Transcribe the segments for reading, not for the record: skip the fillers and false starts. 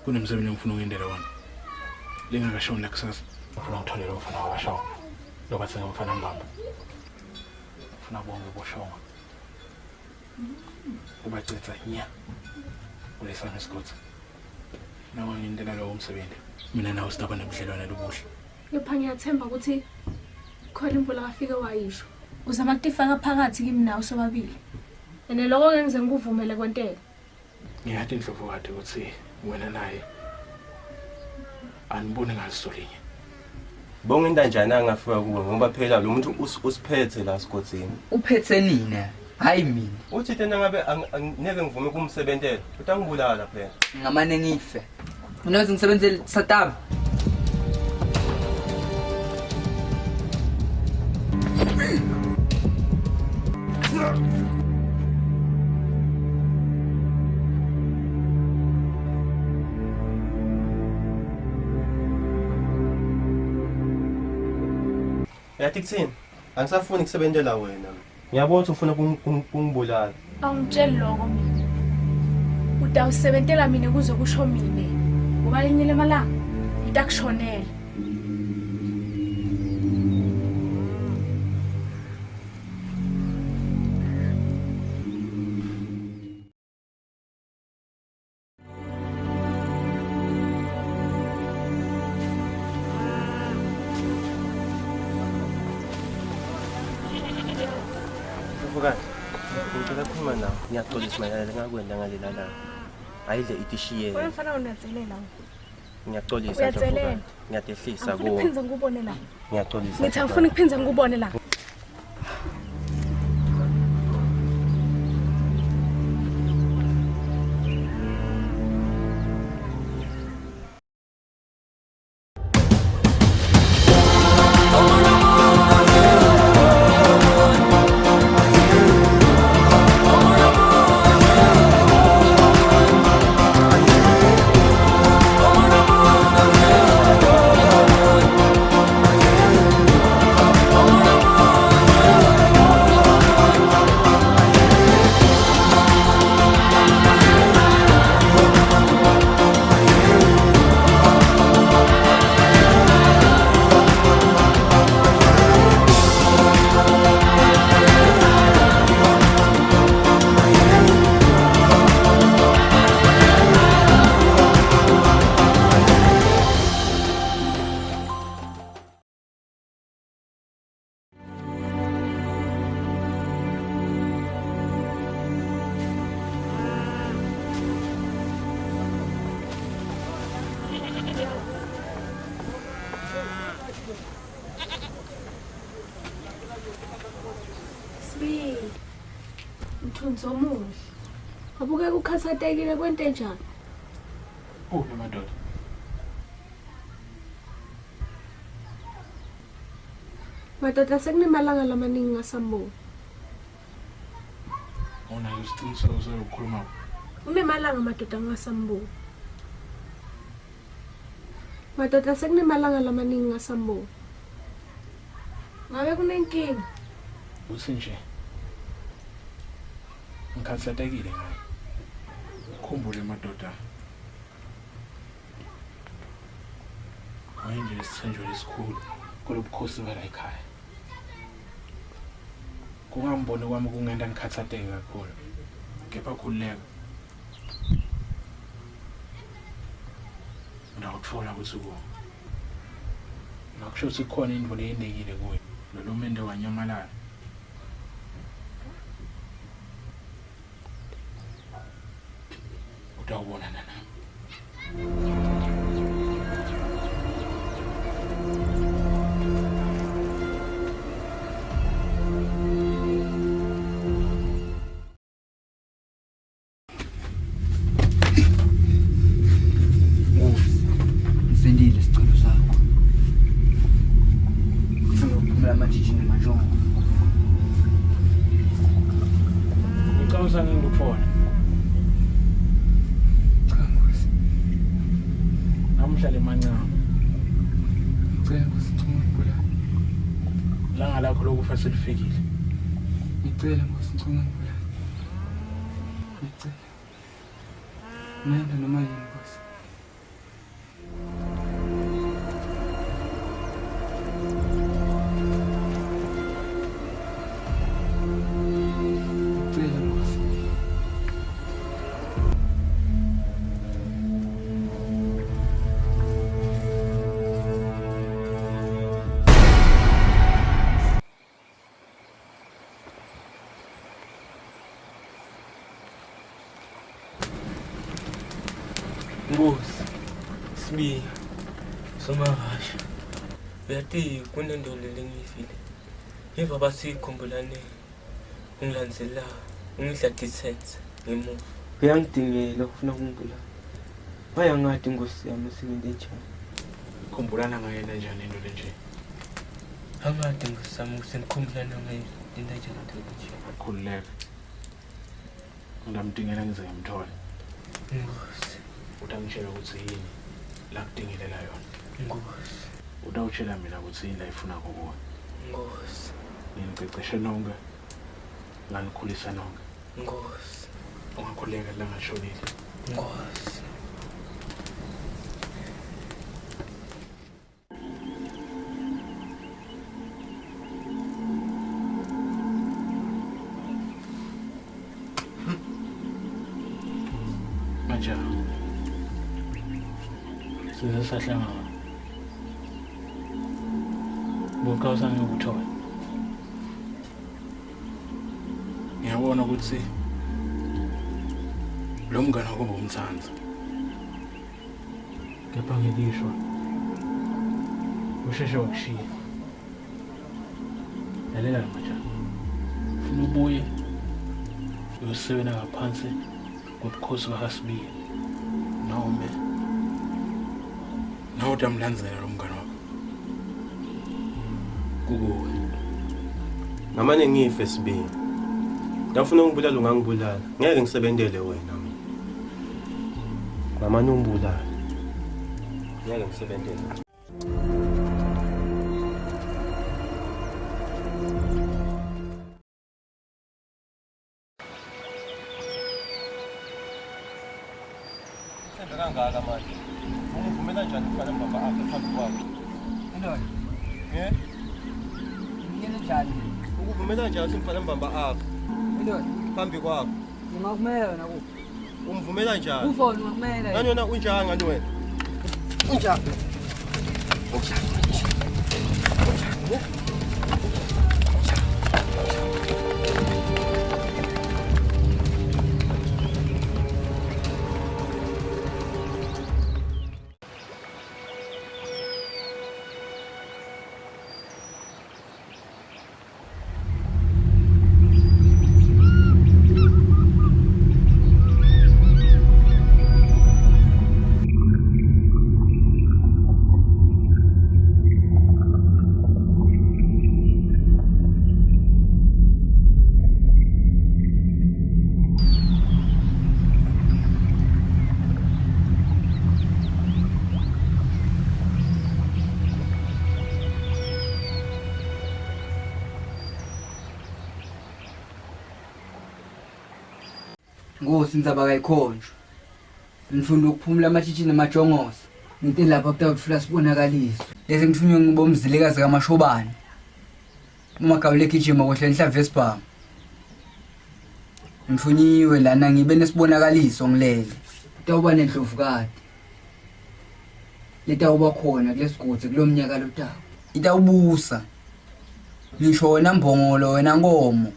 kunemsebenzi engifuna ukuyendela wona. Lingakashoni la kusasa. Ngifuna ngitholele umfana wakashawa. Lo bathi ngumfana mbamba. Ngifuna bonke boshonga. Ubacetha nya. Kulesana isikotsi. Nawe ngiyendela lo umsebenzi. Mina nawe sidaba nebudlelwane lobuhle. Kepha ngiyathemba ukuthi khona imvula kafike wayisho. Uzama ukutifaka phakathi kimi nawe sobabili. Ene lokho ngenze ngikuvumele kwentela. Ngiyathi indlovu kade ukuthi wena naye anibone ngalisolinye. Bonke intanjani angafika kuwe ngoba phela lo muntu usiphethe la sikotsini. Uphethe nina, hayi mina. Uthi tena ngabe angeke ngivume kumsebentela, utangibulala phela. Ngamane ngife. Unoze ngisebenzele Saddam. Yathi kuthini? Angisafuni kusebentela wena. Ngiyabona ukuthi ufuna kungibulala. Awungitsheli lokho mina. Utawusebentela mina kuze kusho mina. Ngoba lenyele malanga itakushonela. Ngicela ukukhuluma nawe. Ngiyaxolisa mayelana ngakwenda ngalela la. Ayidle itishiye. Wena mfana unatselela. Ngiyaxolisa Mfowethu. Ngiyatehlisa kuwe. Ngiphinza ngikubone la. Ngiyaxolisa. Ngithi angifuni ukuphinza ngikubone la. Mthunzi omuhle. Abuke ukhathatekile kwento enjani? Madoda. Madoda sekunemalanga lamaningi ngasambo. Ona isiqiniseko sokukhuluma. Unemalanga madoda ngasambo. Madoda sekunemalanga lamaningi ngasambo. Ngabe kunenkinga? Usinje. Ngikhathatekile ngaye. Khumbule madoda. Manje isithenjwa lesikhulu kolobukhosi bala ekhaya. Kungambone kwami kungenda ngikhathateke kakhulu. Kepha khululeka. Ndawutfola ukuthi uko. Ngakusho ukuthi khona into leyendekile kuwe. Lo mende wanyamalala. Utawubona nana. Sendile isicelo sakho. Ngifuna ukuphumula amajijini majongo. Ngicela ngikufona. Namhlanje mancane. Ngicela usicungula. Langa lakho lokufa selifikile. Ngicela ngosicungula. Ngicela. Nenda noma yini bosi. Nkosi. Sibi. Somahasha. Uyati kunendolo lengifile. Ngiva basikhumbulane. Ungilandzela, ungihlathisetse ngemuva. Uyangidingela ufuna ukungibulala. Wayangathi Nkosi yami singente njani. Khumbulana ngayena njani into lenje? Angathi Nkosi yami usenikhumbulana ngayo into enjani nje. Khululeka. Ngidamdingela ngize ngimthole. Nkosi. Utangitshela ukuthi yini la kudingelela yona. Nkosi. Utawutshela mina ukuthi yini la ifuna kuwe. Nkosi. Nginiceceshe nonke. Nganikhulisa nonke. Nkosi. Ungakhuleka la ngashonile. Nkosi. Manja. Size sahlangana. Bukawusa ngikuthola. Ngiyabona ukuthi lo mngane wakho umthanza. Kepha ngikishwa. Usheshe wakushiya. Lalela manje. Ufuna ubuye uyosebenza ngaphansi kubukhosi kaHasibile. Noma nawe utamlandzela lo mngane wakho. Kukuwe. Ngamane ngife Sibi. Ngafuna ungibulala ungangibulala. Ngeke ngisebentele wena mina. Ngamane ungibulala. Ngeke ngisebentele. Senza kangaka manje. Ungivumela njani ukufana baba apha phambi kwakho? Ndoda. Ngiyena njani? Ukuvumela njani simfana mbamba apha Ndoda. phambi kwakho? Ungakumela wena ku. Umvumela njani? Ufone ungakumela. Ngani wena unjani ngani wena? Unjani? Nkosi indzaba kayikhonjwa. Ngifuna ukuphumula amatshitshi namajongoso. Nginte lapha kutawuthula sibonakaliso. Lezi ngithunywe ngibomzilekazi kaMashobane. Umagawule egijima kohle enhla Vespa. Ngithunyiwe lana ngibe nesibonakaliso ngilele. Utawuba nendlovukade. Letawuba khona kulesigodi kulomnyaka lotawo. Itawubusa. Ngisho wena Mbongolo wena Nkomo.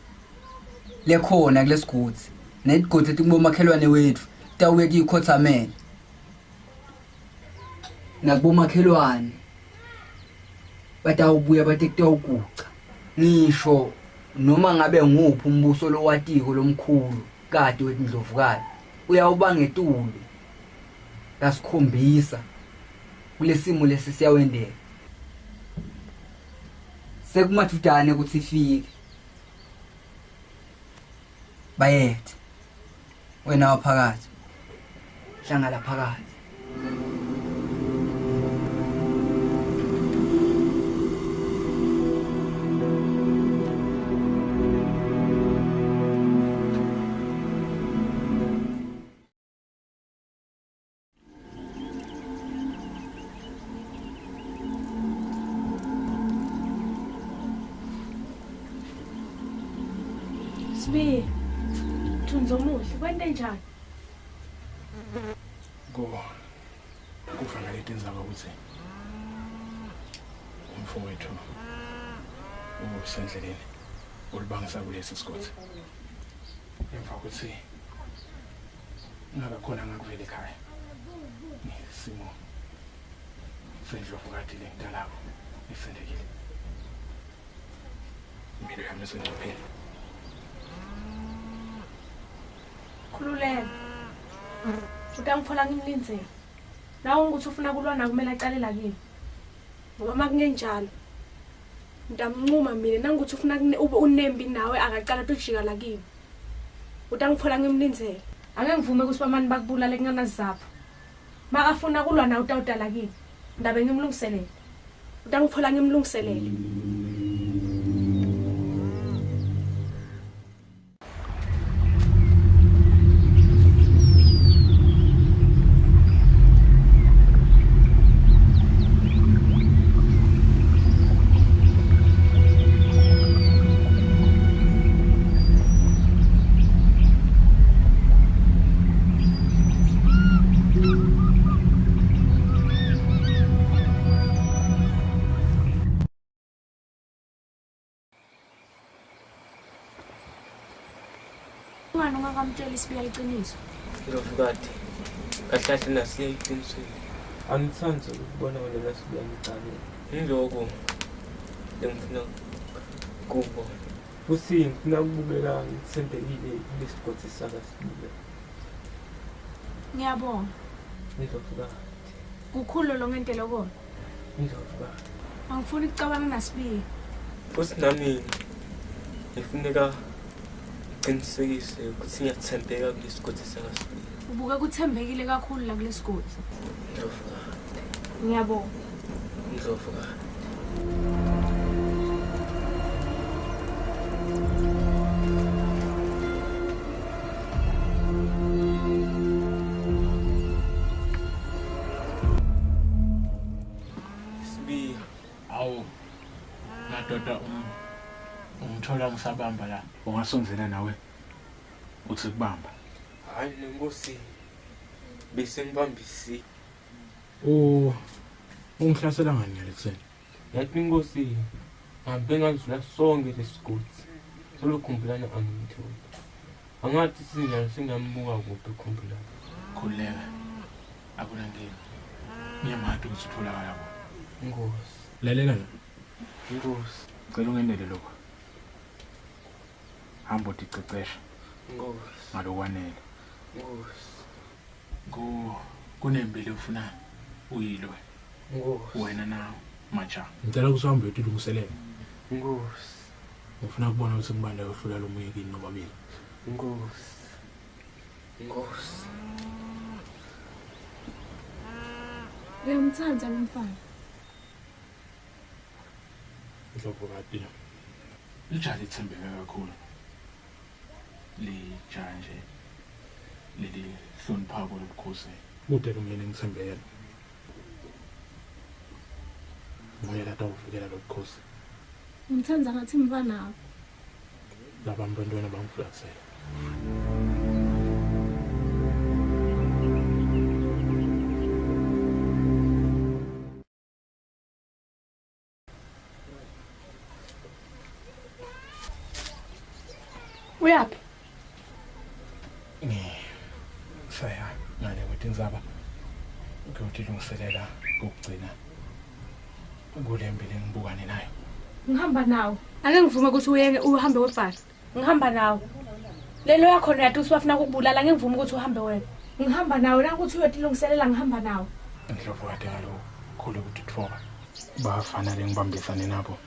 Lekhona kulesigodi. Nedigodi etikubomakhelwane wethu tawuyeka ikhothamene nakubomakhelwane batawubuya bathi kutawuguca ngisho noma ngabe nguphi umbuso lowatiko lomkhulu kade wetindlovukane uyawuba ngetulu lasikhombisa kulesimo lesi siyawendeka sekumathudane ukuthi ifike bayethe wena waphakathi hlangana phakathi Sibi. Thunzo muhle kwente njani? Kufanele indzaba ukuthi umfowethu usendleleni ulibangisa kulesi sigodi. Emva kokuthi ngakakhona ngakuvela ekhaya. simo sendlovukati le ngidalapho isendekile impilo yami isengcupheni. Khululela. Utangitfola ngimlindzele. Nawe ukuthi ufuna kulwa naye kumele acalela kimi. Ngoba makungenjalo ngitamncuma mina nangukuthi ufuna unembi nawe akaqala ukujika la kimi. Utangitfola ngimlindzele. Ake ngivume ukuthi bamani bakubulala kunganazapho. Makafuna kulwa nawe utawudala kimi. Ndabe ngimlungiselele. Utangitfola ngimlungiselele. Ungani ungakamtshela isibuya iqiniso? Ndlovukati. Kahle kahle nasiye iqinisweni. Angithandi ukubona wena nasibuya ngicabile. Yiloko engifuna kubona. Futhi ngifuna ukubukela ngithembekile kulesigodi sakaSibile. Ngiyabonga. Ndlovukati. Kukhulu lo ngento lokona. Ndlovukati. Angifuni ukucabanga nasibiya. Futhi nami ngifuneka qinisekise ukuthi ngiyathembeka kulesigodi sakaSibile. Ubuka kuthembekile kakhulu la kulesigodi. Ndlovukati. Ngiyabonga. Ndlovukati. Sibiya. Awu madoda ungithola ngisabamba la. Ungasonzela nawe uthi kubamba. Hayi nenkosi bese ngibambisi. Ungihlasela ngani ngekuseni? Yathi inkosi ngihambe ngandlula sonke lesigodi. Solokhumbulana angitholi. Angathi sinyalo singambuka kuphi ukhumbulana. Khuleka. Akunankinga. Ngiyamhada ukuthi utholakala kuphi. Inkosi. Lalela la. Inkosi. Cela ungenele lokho. Hamba uticecesha Inkosi. ngalokwanele. Inkosi. Kunembile ufuna uyilwe Inkosi. wena nawe macha. Ngicela ukuthi uhambe uyilungiselele. Inkosi. Ngifuna ukubona ukuthi ngibanda yohlula lo moya kini nobabili. Inkosi. Inkosi. Ngiyamthanda lo mfana. Ndlovukati. Lijali ithembeke kakhulu. Lijanje leli hlonipha kolobukhosi. Kude kumina ngithembele. Moya la tawufikela lo bukhosi. Ngimthanda ngathi mfana nawe. Laba mbantwana bangiflaksela. Uyaphi? Saya ngale kwetindzaba ukuthi lungiselela ukugcina kulembile ngibukane nayo. Ngihamba nawe. Ake ngivume ukuthi uyeke uhambe webhala. Ngihamba nawe. Lelo yakho nathi usibafuna ukubulala ngeke ngivume ukuthi uhambe wena. Ngihamba nawe la ukuthi uyotilungiselela ngihamba nawe. Ndlovukati ngalo khulu ukuthi tfoba. Bafana lengibambisane nabo.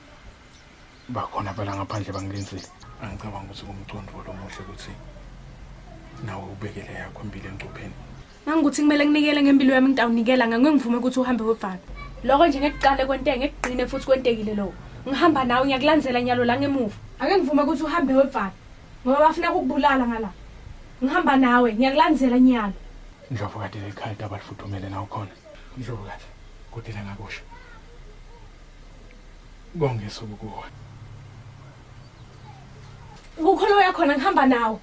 Bakhona phela ngaphandle bangilenzile. Angicabanga ukuthi kumcondo lomuhle ukuthi nawe ubekele yakho impilo engcupheni. Nangukuthi kumele nginikele ngempilo yami ngitawunikela ngeke ngivume ukuthi uhambe webhala. Lokho nje ngekuqale kwentenge ngekugcine futhi kwentekile lokho. Ngihamba nawe ngiyakulandzela nyalo la ngemuva. Ake ngivume ukuthi uhambe webhala. Ngoba bafuna ukubulala ngala. Ngihamba nawe ngiyakulandzela nyalo. Ndlovukati lekhaya abalifudumele nawo khona. Ndlovukati kudela ngakusho. Bongesuku kuwe. Ukukholo yakhona ngihamba nawe.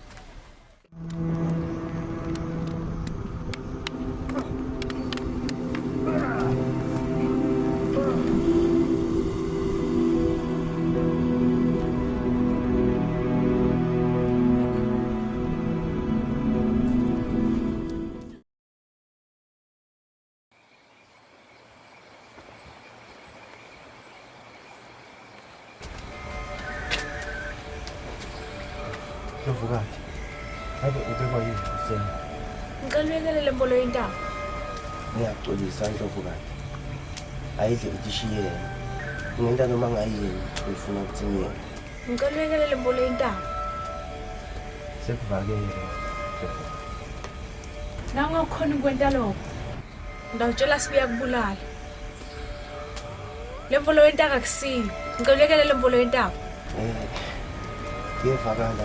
Ngicela uyekele le mbolo yentaba. Ngiyaxolisa Ndlovukati. Ayidle itishiyene. Ngenta noma ngayini uyifuna ukuthi ngiyeke. Ngicela uyekele le mbolo yentaba. Sekuvakele. Nangakhona ukwenta lokho. Ndawutshela sibuya kubulala. Le mbolo yentaba akusiyo. Ngicela uyekele le mbolo yentaba. Ngiyevakala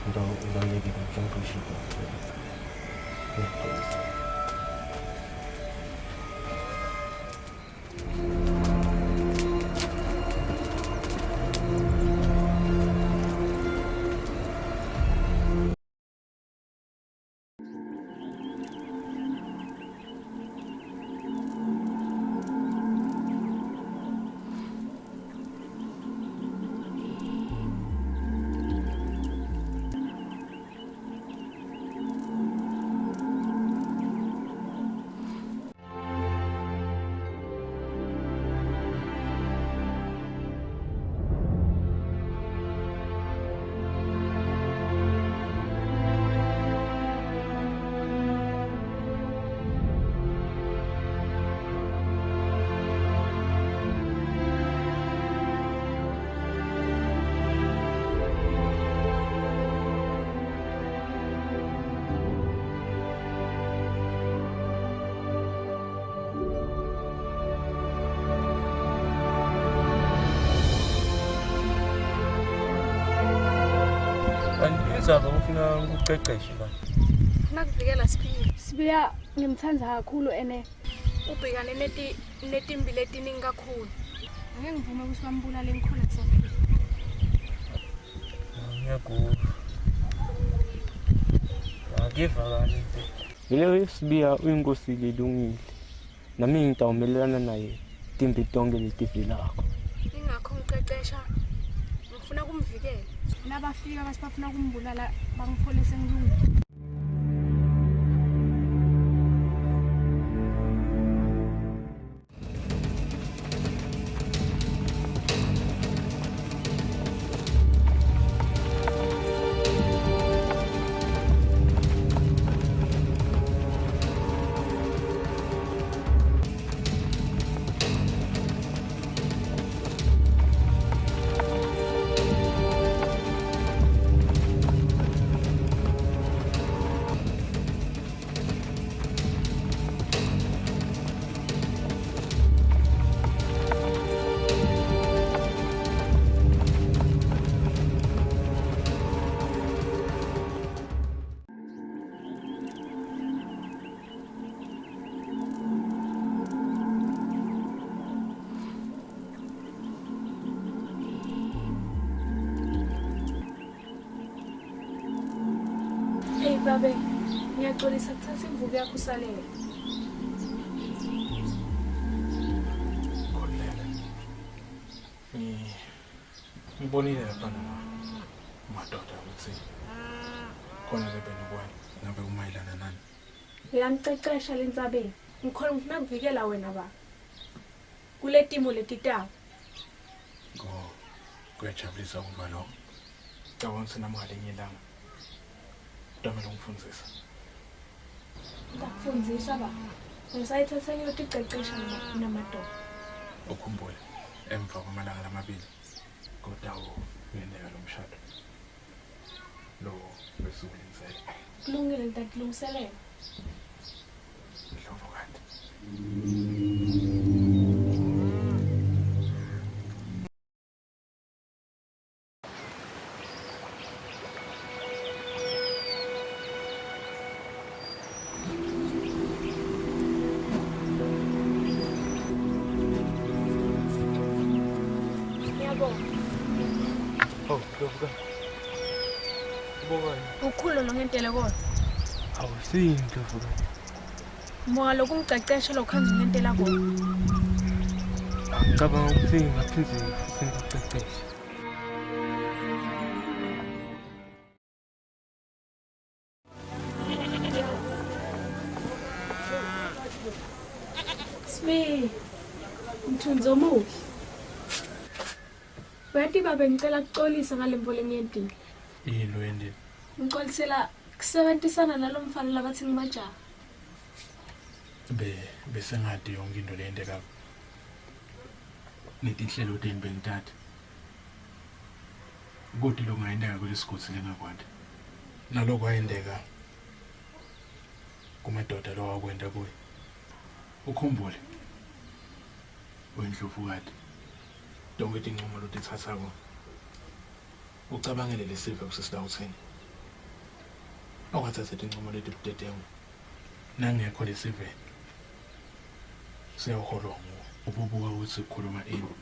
ngiyekela njengoshilo. Ngiyexolisa. Andiyenza ufuna ukuqeqesha la. Nakuvikela Sibiya. Sibiya ngimthanda kakhulu ene ubhekane netimbi letiningi kakhulu. Ngeke ngivume ukuthi bambulale engikhona kusaphila. Ngiyakuva. Akivakali nje. Yile Sibiya uyinkosi lelungile. Nami ngitawumelana naye timbi tonke letivela. Ingakho ngiqeqesha ngifuna kumvikela. Nabafika basibafuna kumbulala bangifole sengilungile. Hey babe, ngiyaxolisa kuthatha imvubu yakho usalele. Khululeka. Ngibonile lapha madoda ukuthi khona lebenokwane ngabe umayelana nani. Ngiyamcecesha lentsabeni. Ngikhona ukuthi nakuvikela wena ba. Kule timo letitawo. Kuyajabulisa ukuba lo. Cabanga ukuthi nami ngalinye ilanga. Damela ungifundisa. Ngakufundisa ba. Ngisayithatha ngiyotiqeqesha namadoda. Ukhumbule emva kwamalanga lamabili kodwa uyendeka lo mshado. Lo besukulenzele. Kulungile ntakulungiselela. Ndlovukati. Oh, Ndlovukati. Ubonani? Ukhulu lo ngentele kodwa. Awusiyi Ndlovukati. Moya lokungicecesha lokhanzi ngentela kodwa. Ngicabanga ukuthi ngaphinze sengikuqeqesha. Sibi, mthunzi omuhle. Bathi babe ngicela ukuxolisa ngalembo lengiyentile. Yini wendini? Ngixolisela kusebenzisana nalomfana labathi ngimajaha. bese ngadi yonke into leyendeka netinhlelo teni bengithatha kodwa lo ngayendeka kulesigodi lengakwanda naloko ayendeka kumadoda lo wakwenda kuye ukhumbule wendluvukade donke izinqumo lotithathako ucabangele lesive kusisitawuthini awathatha izinqumo letibudedengu nangekho lesive siyawuholwa nguwo ububuka ukuthi ukhuluma ini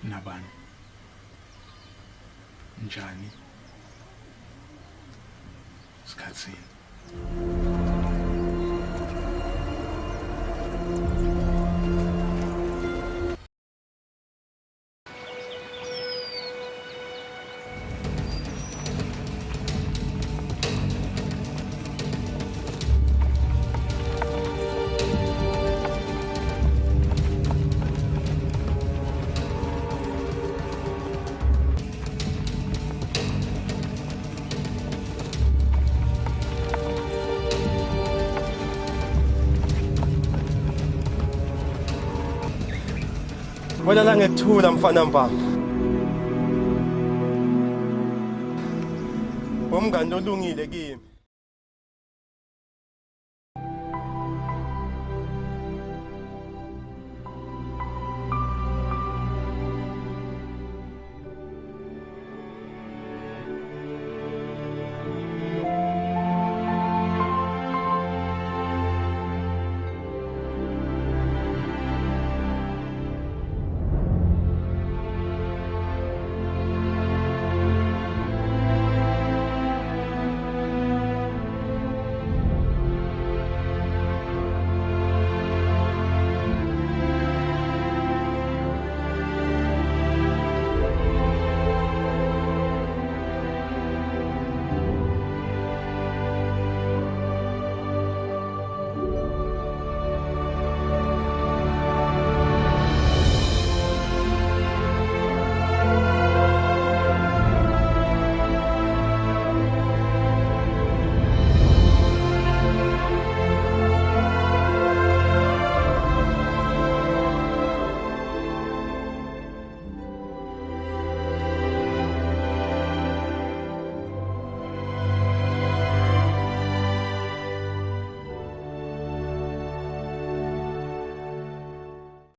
nabani njani sikhatsini Wena la ngekuthula mfana mpama. Umngani olungile kimi.